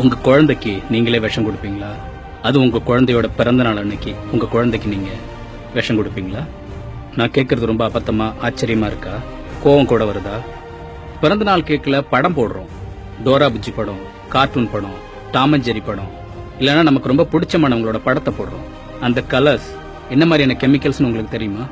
உங்க குழந்தைக்கு நீங்களே விஷம் கொடுப்பீங்களா? அது உங்க குழந்தையோட பிறந்த நாள் அன்னைக்கு உங்க குழந்தைக்கு நீங்க விஷம் கொடுப்பீங்களா? நான் கேட்கறது ரொம்ப அபத்தமா ஆச்சரியமா இருக்கா? கோவம் கூட வருதா? பிறந்த நாள் கேக்ல படம் போடுறோம். டோரா புஜ்ஜி படம், கார்ட்டூன் படம், டாம் அண்ட் ஜெரி படம், இல்லனா நமக்கு ரொம்ப பிடிச்சமானவங்களோட படத்தை போடுறோம். அந்த கலர்ஸ் என்ன மாதிரியான கெமிக்கல்ஸ் உங்களுக்கு தெரியுமா?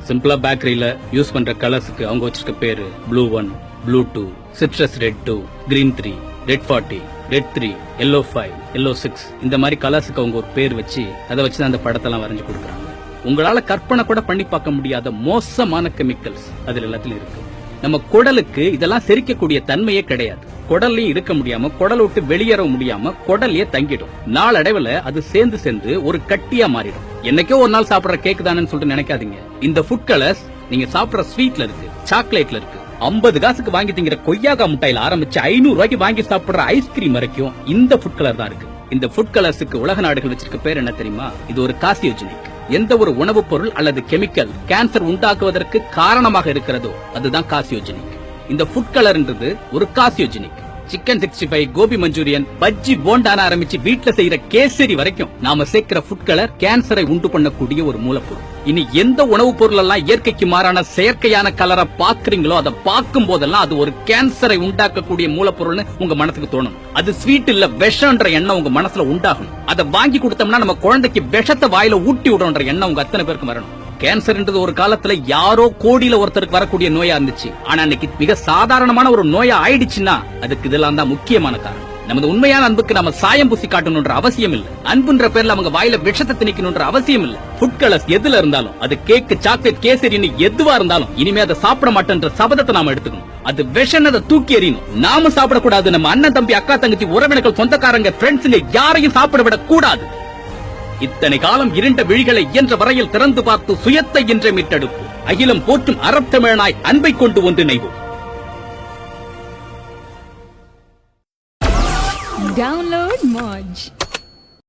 சிம்பிளா பேக்கரியில யூஸ் பண்ற கலர்ஸுக்கு அவங்க வச்சிருக்க பேரு blue 1, blue 2, citrus red 2, green 3, red 40, red 3, yellow 5, yellow 6 இந்த மாதிரி கலர்ஸுக்கு அவங்க ஒரு பேர் வச்சு அதை வச்சு அந்த படத்தெல்லாம் வரைஞ்சு கொடுக்குறாங்க. உங்களால கற்பனை கூட பண்ணி பார்க்க முடியாத மோசமான கெமிக்கல்ஸ் அதுல எல்லாத்துலயும் இருக்கு. நம்ம குடலுக்கு இதெல்லாம் செரிக்கக்கூடிய தன்மையே கிடையாது. குடல்லையும் இருக்க முடியாம, குடலை விட்டு வெளியேற முடியாம குடல்லையே தங்கிடும். நாளடைவுல அது சேர்ந்து சேர்ந்து ஒரு கட்டியா மாறிடும். என்னைக்கோ ஒரு நாள் சாப்பிடுற கேக் தானேன்னு சொல்லிட்டு நினைக்காதீங்க. இந்த ஃபுட் கலர்ஸ் நீங்க சாப்பிடுற ஸ்வீட்ல இருக்கு, சாக்லேட்ல இருக்கு, 50 காசுக்கு வாங்கி திங்கிற கொய்யாக்கா முட்டையில ஆரம்பிச்சு 500 ரூபாய்க்கு வாங்கி சாப்பிடுற ஐஸ்கிரீம் வரைக்கும் இந்த ஃபுட் கலர் தான் இருக்கு. இந்த ஃபுட் கலர்ஸுக்கு உலக நாடுகள் வச்சிருக்க பேர் என்ன தெரியுமா? இது ஒரு கார்சினோஜெனிக். எந்த ஒரு உணவுப் பொருள் அல்லது கெமிக்கல் கேன்சர் உண்டாக்குவதற்கு காரணமாக இருக்கிறதோ அதுதான் கார்சினோஜெனிக். இந்த ஃபுட் கலர்ன்றது ஒரு கார்சினோஜெனிக். சிக்கன் 65, கோபி மஞ்சூரியன், பஜ்ஜி, போண்டான ஆரம்பிச்சு வீட்டுல செய்யற கேசரி வரைக்கும் நாம சேர்க்கிற ஃபுட் கலர் கேன்சரை உண்டு பண்ணக்கூடிய ஒரு மூலப்பொருள். இனி எந்த உணவுப் பொருள் எல்லாம் இயற்கைக்கு மாறான செயற்கையான கலரை பாக்குறீங்களோ அதை பார்க்கும் போதெல்லாம் அது ஒரு கேன்சரை உண்டாக்கக்கூடிய மூலப்பொருள்னு உங்க மனசுக்கு தோணும். அது ஸ்வீட் இல்ல விஷம்ன்ற எண்ணம் உங்க மனசுல உண்டாகும். அதை வாங்கி கொடுத்தோம்னா நம்ம குழந்தைக்கு விஷத்தை வாயில ஊட்டி விடுற எண்ணம் உங்க அத்தனை பேருக்கு வரணும். கேன்சர்ன்றது ஒரு காலத்துல யாரோ கோடியில ஒருத்தருக்கு வரக்கூடிய நோயா இருந்துச்சு. ஆனா இன்னைக்கு மிக சாதாரணமான ஒரு நோயா ஆயிடுச்சுன்னா அதுக்கு இதெல்லாம் தான் முக்கியமான காரணம். நமது உண்மையான அன்புக்கு நம்ம சாயம் பூசி காட்டணும்ன்ற அவசியம் இல்ல. அன்புன்ற பேர்ல அவங்க வாயில விஷத்தை திணிக்கணும்ன்ற அவசியம் இல்ல. ஃபுட் கலர்ஸ் எதுல இருந்தாலும், அது கேக், சாக்லேட், கேசரின்னு எதுவா இருந்தாலும் இனிமே அதை சாப்பிட மாட்டேன்ற சபதத்தை நாம எடுத்துக்கணும். அது விஷம், அதை தூக்கி எறியணும். நாம சாப்பிடக்கூடாது. நம்ம அண்ணன், தம்பி, அக்கா, தங்கச்சி, உறவினர்கள், சொந்தக்காரங்க, ஃப்ரெண்ட்ஸுங்க யாரையும் சாப்பிட விடக் கூடாது. இத்தனை காலம் இருண்ட விழிகளை இயன்ற வரையில் திறந்து பார்த்து சுயத்தை இன்றே மீட்டெடுப்பு. அகிலம் போற்றும் அறத்தமிழனாய் அன்பை கொண்டு ஒன்றிணைவோம். Download Moj.